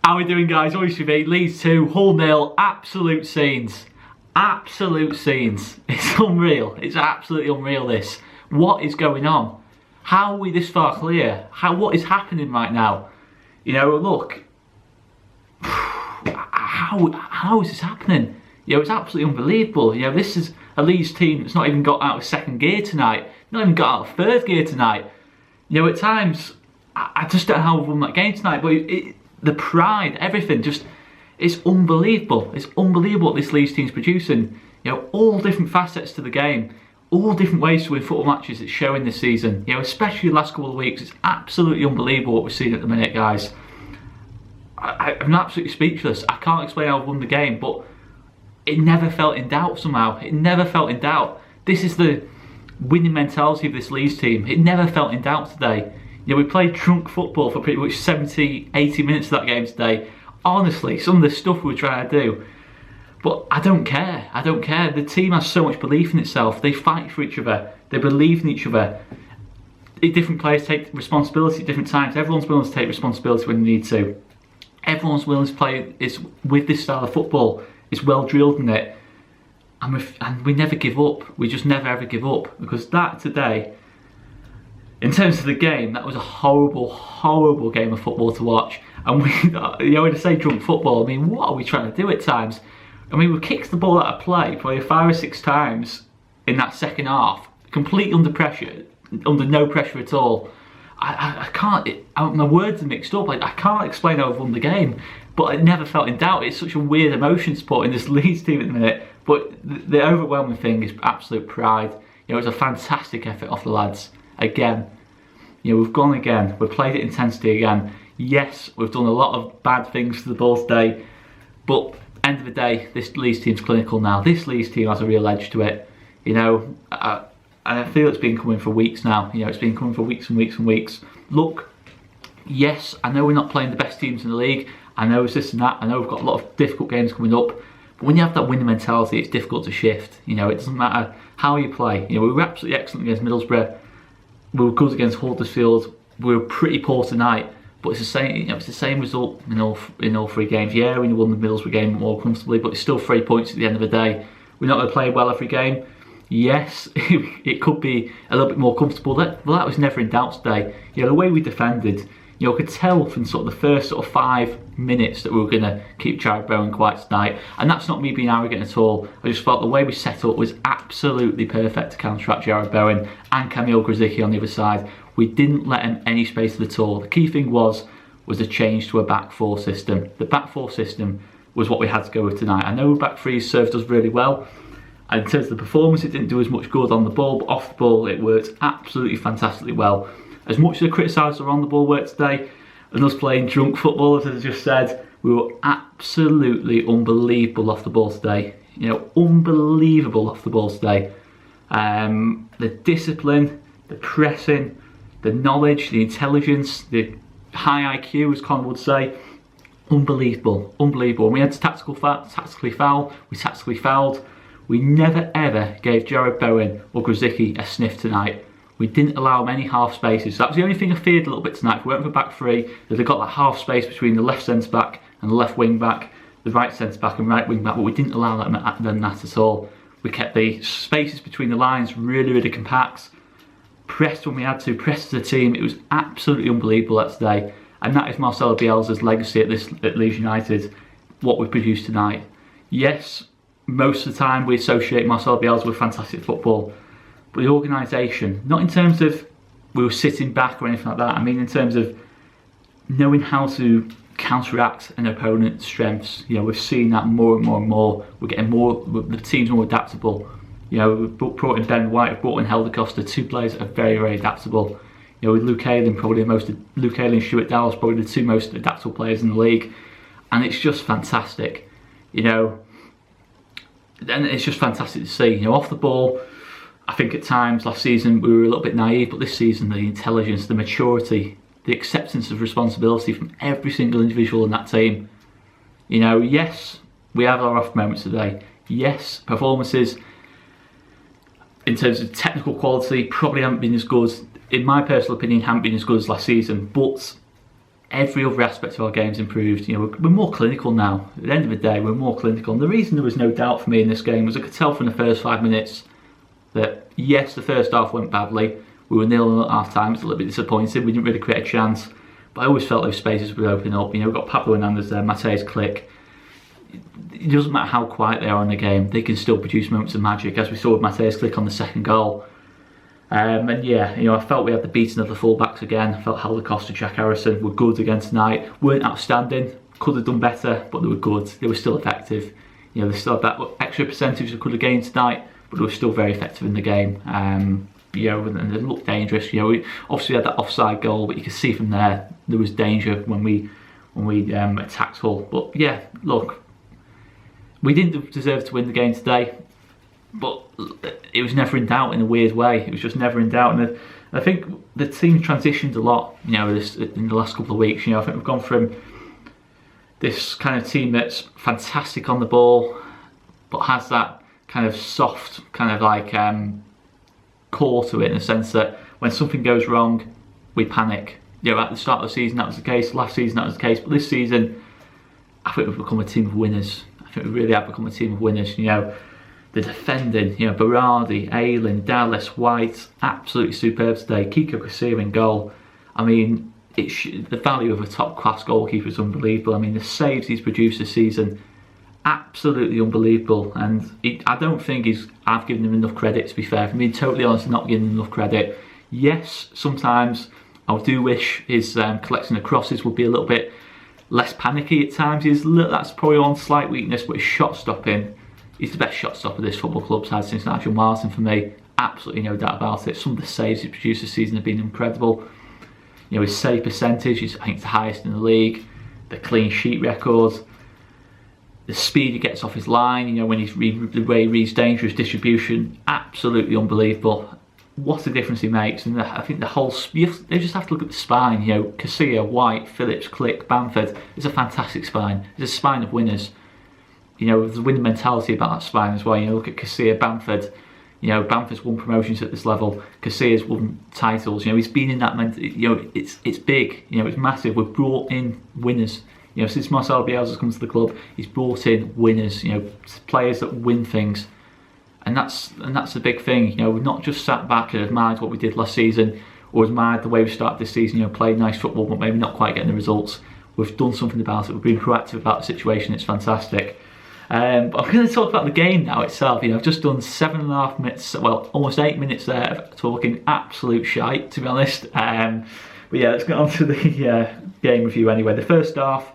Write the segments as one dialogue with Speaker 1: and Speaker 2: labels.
Speaker 1: How are we doing, guys? RELENTLESS, Leeds 2, Hull 0, absolute scenes. Absolute scenes. It's unreal. It's absolutely unreal, this. What is going on? How are we this far clear? What is happening right now? You know, look. How is this happening? You know, it's absolutely unbelievable. You know, this is a Leeds team that's not even got out of second gear tonight. Not even got out of third gear tonight. You know, at times, I just don't know how we've won that game tonight, but the pride, everything, it's unbelievable. It's unbelievable what this Leeds team's producing. You know, all different facets to the game, all different ways to win football matches it's showing this season. You know, especially the last couple of weeks, it's absolutely unbelievable what we're seeing at the minute, guys. I'm absolutely speechless. I can't explain how I've won the game, but it never felt in doubt somehow. It never felt in doubt. This is the winning mentality of this Leeds team. It never felt in doubt today. You know, we played drunk football for pretty much 70, 80 minutes of that game today. Honestly, some of the stuff we were trying to do. But I don't care. I don't care. The team has so much belief in itself. They fight for each other. They believe in each other. Different players take responsibility at different times. Everyone's willing to take responsibility when they need to. Everyone's willing to play with this style of football. It's well drilled in it. And we never give up. We just never ever give up. Because that today, in terms of the game, that was a horrible, horrible game of football to watch. And we, you know, when I say drunk football, I mean, what are we trying to do at times? I mean, we kicked the ball out of play probably 5 or 6 times in that second half, completely under pressure, under no pressure at all. I can't, my words are mixed up. I can't explain how I've won the game, but it never felt in doubt. It's such a weird emotion supporting this Leeds team at the minute. But the overwhelming thing is absolute pride. You know, it's a fantastic effort off the lads. Again, you know, we've gone again. We've played at intensity again. Yes, we've done a lot of bad things to the ball today, but end of the day, this Leeds team's clinical now. This Leeds team has a real edge to it. You know, and I feel it's been coming for weeks now. You know, it's been coming for weeks and weeks and weeks. Look, yes, I know we're not playing the best teams in the league. I know it's this and that. I know we've got a lot of difficult games coming up. But when you have that winning mentality, it's difficult to shift. You know, it doesn't matter how you play. You know, we were absolutely excellent against Middlesbrough. We were good against Huddersfield. We were pretty poor tonight. But it's the same. You know, it's the same result in all 3 games. Yeah, we won the Middlesbrough game more comfortably, but it's still 3 points at the end of the day. We're not going to play well every game. Yes, it could be a little bit more comfortable. Well, that was never in doubt today. You know, the way we defended, you know, I could tell from sort of the first sort of 5 minutes that we were going to keep Jared Bowen quiet tonight. And that's not me being arrogant at all. I just felt the way we set up was absolutely perfect to counteract Jared Bowen and Kamil Grzycki on the other side. We didn't let him any space at all. The key thing was a change to a back 4 system. The back 4 system was what we had to go with tonight. I know back 3 served us really well. And in terms of the performance, it didn't do as much good on the ball, but off the ball, it worked absolutely fantastically well. As much as I criticised our on the ball work today, and us playing drunk football, as I just said, we were absolutely unbelievable off the ball today. You know, unbelievable off the ball today. The discipline, the pressing, the knowledge, the intelligence, the high IQ, as Conor would say, unbelievable, unbelievable. And we had to tactically foul. We tactically fouled. We never ever gave Jared Bowen or Grzycki a sniff tonight. We didn't allow them any half spaces. That was the only thing I feared a little bit tonight. If we went for back 3, they'd have got that half space between the left centre back and the left wing back, the right centre back and right wing back, but we didn't allow them that at all. We kept the spaces between the lines really, really compact. Pressed when we had to, pressed as a team. It was absolutely unbelievable that today. And that is Marcelo Bielsa's legacy at Leeds United, what we produced tonight. Yes, most of the time we associate Marcelo Bielsa with fantastic football, but the organisation, not in terms of we were sitting back or anything like that, I mean in terms of knowing how to counteract an opponent's strengths. You know, we've seen that more and more and more. We're getting more, the team's more adaptable. You know, we've brought in Ben White, we've brought in Helder Costa, 2 players that are very, very adaptable. You know, with Luke Ayling, Luke Ayling and Stuart Dallas, probably the 2 most adaptable players in the league. And it's just fantastic, you know. And it's just fantastic to see. You know, off the ball, I think at times last season we were a little bit naive, but this season the intelligence, the maturity, the acceptance of responsibility from every single individual in that team. You know, yes, we have our off moments today. Yes, performances in terms of technical quality probably haven't been as good, in my personal opinion, haven't been as good as last season, but every other aspect of our game's improved. You know, we're more clinical now. At the end of the day, we're more clinical. And the reason there was no doubt for me in this game was I could tell from the first 5 minutes that, yes, the first half went badly. We were 0-0 at half time. It's a little bit disappointing. We didn't really create a chance. But I always felt those spaces would open up. You know, we've got Pablo Hernandez there, Mateus Click. It doesn't matter how quiet they are in the game, they can still produce moments of magic, as we saw with Mateus Click on the second goal. And yeah, you know, I felt we had the beating of the fullbacks again. I felt Helder Costa, Jack Harrison were good again tonight. Weren't outstanding, could have done better, but they were good. They were still effective. You know, they still had that extra percentage they could have gained tonight, but they were still very effective in the game. You know, and they looked dangerous. You know, we obviously had that offside goal, but you could see from there was danger when we attacked Hull. But yeah, look, we didn't deserve to win the game today, but it was never in doubt in a weird way. It was just never in doubt, and I think the team transitioned a lot. You know, in the last couple of weeks. You know, I think we've gone from this kind of team that's fantastic on the ball, but has that kind of soft, kind of like core to it, in the sense that when something goes wrong, we panic. You know, at the start of the season that was the case. Last season that was the case, but this season, I think we've become a team of winners. I think we really have become a team of winners. You know, the defending, you know, Berardi, Ayling, Dallas, White, absolutely superb today. Kiko Casilla in goal. I mean, the value of a top-class goalkeeper is unbelievable. I mean, the saves he's produced this season, absolutely unbelievable. And I don't think I've given him enough credit, to be fair. If I'm being totally honest, not giving him enough credit. Yes, sometimes I do wish his collection of crosses would be a little bit less panicky at times. That's probably one slight weakness, but his shot stopping, he's the best shot stopper this football club's had since Nigel Martin for me. Absolutely no doubt about it. Some of the saves he's produced this season have been incredible. You know, his save percentage is, I think, the highest in the league. The clean sheet record, the speed he gets off his line, you know, when the way he reads dangerous distribution, absolutely unbelievable. What a difference he makes. And I think they just have to look at the spine. You know, Casilla, White, Phillips, Click, Bamford. It's a fantastic spine. It's a spine of winners. You know, there's a winning mentality about that spine as well. You know, look at Casilla, Bamford. You know, Bamford's won promotions at this level. Casilla's won titles. You know, he's been in that. You know, it's big. You know, it's massive. We've brought in winners. You know, since Marcelo Bielsa's come to the club, he's brought in winners. You know, players that win things, and that's the big thing. You know, we've not just sat back and admired what we did last season, or admired the way we started this season. You know, playing nice football, but maybe not quite getting the results. We've done something about it. We've been proactive about the situation. It's fantastic. But I'm going to talk about the game now itself. You know, I've just done 7.5 minutes, well, almost 8 minutes there of talking absolute shite, to be honest. But yeah, let's get on to the game review anyway. The first half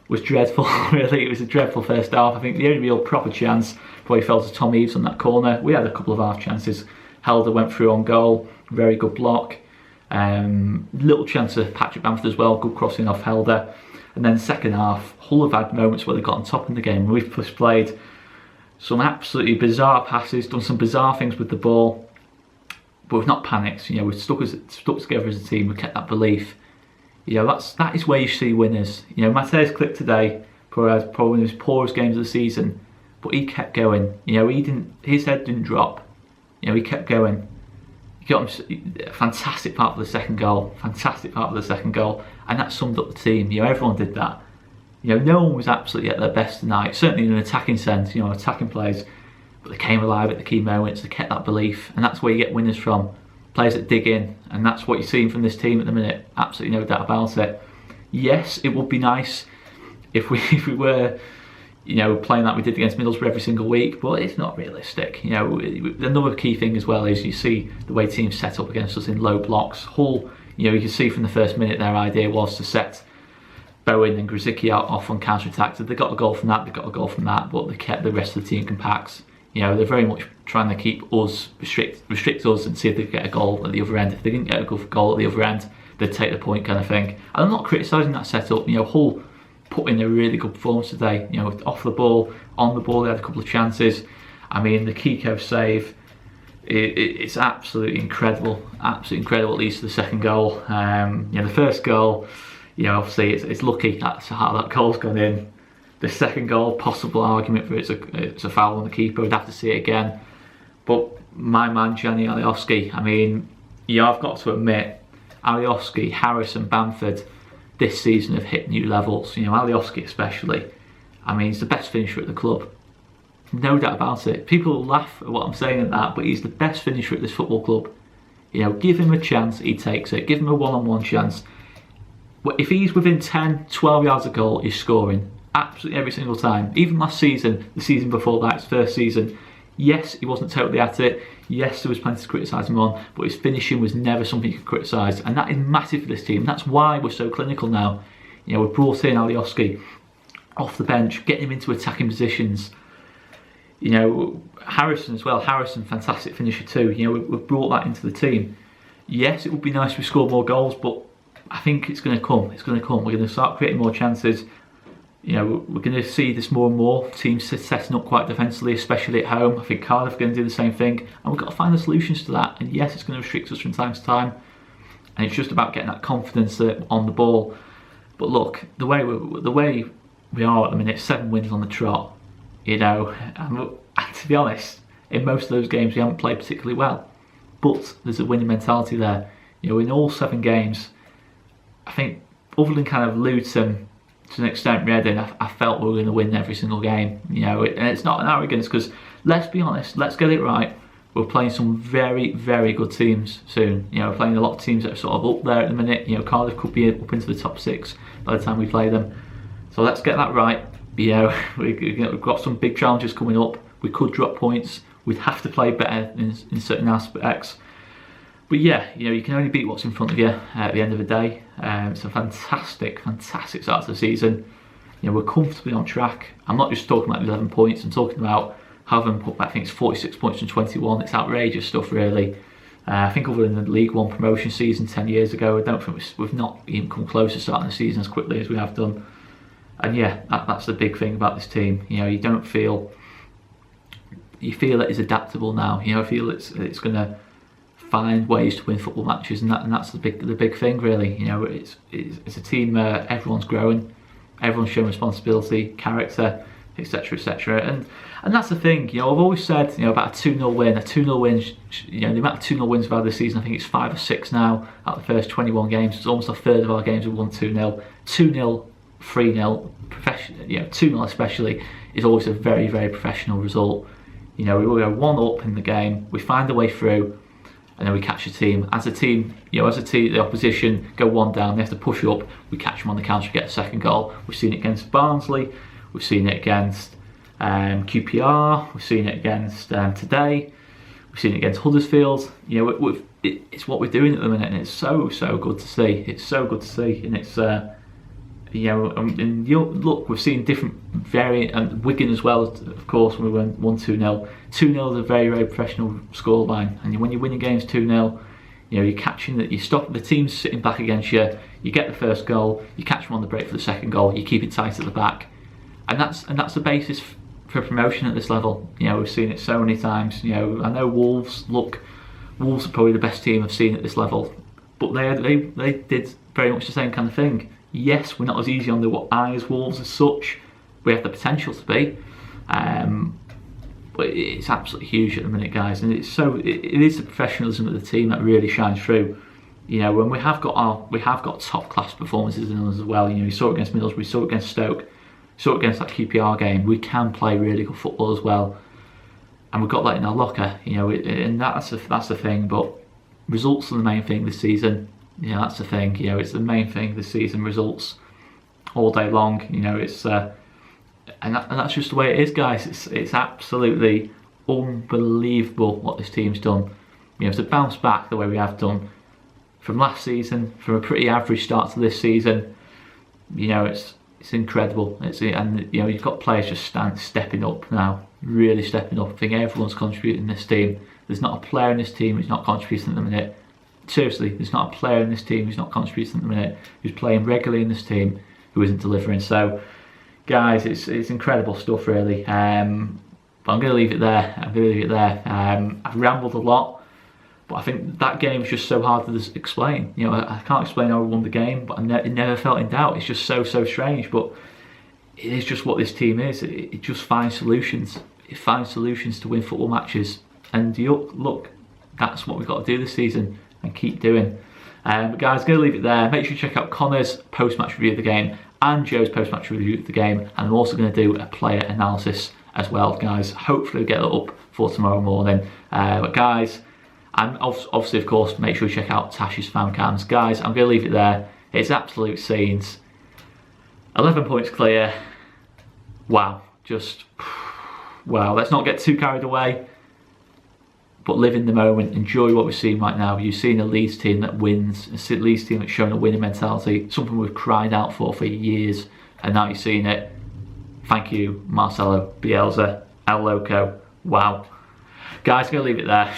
Speaker 1: was dreadful, really. It was a dreadful first half. I think the only real proper chance probably fell to Tom Eaves on that corner. We had a couple of half chances. Helder went through on goal, very good block. Little chance of Patrick Bamford as well, good crossing off Helder. And then second half, Hull have had moments where they got on top in the game. We've just played some absolutely bizarre passes, done some bizarre things with the ball, but we've not panicked. You know, we've stuck together as a team. We've kept that belief. You know, that is where you see winners. You know, Mateus Click today probably had probably his poorest games of the season, but he kept going. You know, his head didn't drop. You know, he kept going. He got him a fantastic part of the second goal. Fantastic part of the second goal. And that summed up the team. You know, everyone did that. You know, no one was absolutely at their best tonight. Certainly in an attacking sense, you know, attacking players. But they came alive at the key moments. They kept that belief. And that's where you get winners from. Players that dig in. And that's what you're seeing from this team at the minute. Absolutely no doubt about it. Yes, it would be nice if we were, you know, playing like we did against Middlesbrough every single week, but it's not realistic. You know, another key thing as well is you see the way teams set up against us in low blocks. Hull, you know, you can see from the first minute their idea was to set Bowen and Grzycki out off on counter-attack. So they got a goal from that, but they kept the rest of the team compacts. You know, they're very much trying to keep us, restrict us and see if they could get a goal at the other end. If they didn't get a goal at the other end, they'd take the point, kind of thing. And I'm not criticising that setup. You know, Hull put in a really good performance today. You know, off the ball, on the ball, they had a couple of chances. I mean, the Kiko save, it's absolutely incredible. Absolutely incredible, at least the second goal. You know, the first goal, you know, obviously it's lucky that's how that goal's gone in. The second goal, possible argument for it's a foul on the keeper. We'd have to see it again. But my man, Gianni Alioski, I mean, yeah, I've got to admit, Alioski, Harrison, Bamford, this season have hit new levels. You know, Alioski especially. I mean, he's the best finisher at the club. No doubt about it. People laugh at what I'm saying at that, but he's the best finisher at this football club. You know, give him a chance, he takes it. Give him a one-on-one chance. If he's within 10, 12 yards of goal, he's scoring. Absolutely every single time. Even last season, the season before that, his first season, yes, he wasn't totally at it. Yes, there was plenty to criticise him on, but his finishing was never something you could criticise. And that is massive for this team. That's why we're so clinical now. You know, we've brought in Alioski off the bench, getting him into attacking positions. You know, Harrison as well. Harrison, fantastic finisher too. You know, we've brought that into the team. Yes, it would be nice if we scored more goals, but I think it's going to come. It's going to come. We're going to start creating more chances. You know, we're going to see this more and more. Teams setting up quite defensively, especially at home. I think Cardiff are going to do the same thing, and we've got to find the solutions to that. And yes, it's going to restrict us from time to time, and it's just about getting that confidence on the ball. But look, the way we are at the minute, 7 wins on the trot. You know, and to be honest, in most of those games we haven't played particularly well, but there's a winning mentality there. You know, in all 7 games, I think other than kind of Luton, to an extent Reading, I felt we were going to win every single game. You know, and it's not an arrogance, because let's be honest, let's get it right. We're playing some very, very good teams soon. You know, we're playing a lot of teams that are sort of up there at the minute. You know, Cardiff could be up into the top 6 by the time we play them. So let's get that right. You know, we've got some big challenges coming up. We could drop points. We'd have to play better in certain aspects. But yeah, you know, you can only beat what's in front of you at the end of the day. It's a fantastic, fantastic start to the season. You know, we're comfortably on track. I'm not just talking about 11 points. I'm talking about having put back, I think it's 46 points from 21. It's outrageous stuff, really. I think other than the League One promotion season 10 years ago, I don't think we've not even come close to starting the season as quickly as we have done. And yeah, that's the big thing about this team. You know, you feel it is adaptable now. You know, I feel it's going to find ways to win football matches, and that's the big thing, really. You know, it's a team. Everyone's growing, everyone's showing responsibility, character, etc., etc. And that's the thing. You know, I've always said, you know, about a 2-0 win. A 2-0 win. You know, the amount of 2-0 wins we've had this season, I think it's 5 or 6 now out of the first 21 games. It's almost a third of our games we've won 2-0. 2-0. 3-0, you know, 2-0 especially, is always a very, very professional result. You know, we will go 1 up in the game, we find a way through, and then we catch a team. As a team, the opposition go 1 down, they have to push up, we catch them on the counter, get a second goal. We've seen it against Barnsley, we've seen it against QPR, we've seen it against today, we've seen it against Huddersfield. You know, it's what we're doing at the minute, and it's so good to see. It's so good to see, and it's you know, and look, we've seen different variant, and Wigan as well, of course, when we went 1-2-0. 2-0 is a very, very professional scoreline, and when you're winning games 2-0, you know, you're catching that, you stop the teams sitting back against you, you get the first goal, you catch them on the break for the second goal, you keep it tight at the back, and that's the basis for promotion at this level. You know, we've seen it so many times. You know, I know Wolves are probably the best team I've seen at this level, but they did very much the same kind of thing. Yes, we're not as easy on the eye as Wolves as such. We have the potential to be, but it's absolutely huge at the minute, guys. And it is the professionalism of the team that really shines through. You know, when we have got top class performances in us as well. You know, you saw it against Middlesbrough, you saw it against Stoke, you saw it against that QPR game. We can play really good football as well, and we've got that in our locker. You know, and that's the thing. But results are the main thing this season. You know, that's the thing. You know, it's the main thing this season. Results all day long. You know, it's and that's just the way it is, guys. It's absolutely unbelievable what this team's done. You know, to bounce back the way we have done from last season, from a pretty average start to this season. You know, it's incredible. And you know, you've got players just stepping up now, really stepping up. I think everyone's contributing in this team. There's not a player in this team who's not contributing at the minute. Seriously, there's not a player in this team who's not contributing at the minute, who's playing regularly in this team, who isn't delivering. So, guys, it's incredible stuff, really. But I'm going to leave it there. I've rambled a lot, but I think that game was just so hard to explain. You know, I can't explain how we won the game, but it never felt in doubt. It's just so strange, but it is just what this team is. It just finds solutions. It finds solutions to win football matches. And look, that's what we've got to do this season and keep doing. But guys, going to leave it there. Make sure you check out Conor's post-match review of the game and Joe's post-match review of the game. And I'm also going to do a player analysis as well, guys. Hopefully we'll get it up for tomorrow morning. But guys, and obviously, of course, make sure you check out Tasha's fan cams. Guys, I'm going to leave it there. It's absolute scenes. 11 points clear. Wow, just wow. Let's not get too carried away, but live in the moment. Enjoy what we're seeing right now. You've seen a Leeds team that wins, a Leeds team that's shown a winning mentality, something we've cried out for years, and now you're seeing it. Thank you, Marcelo, Bielsa, El Loco. Wow. Guys, I'm going to leave it there.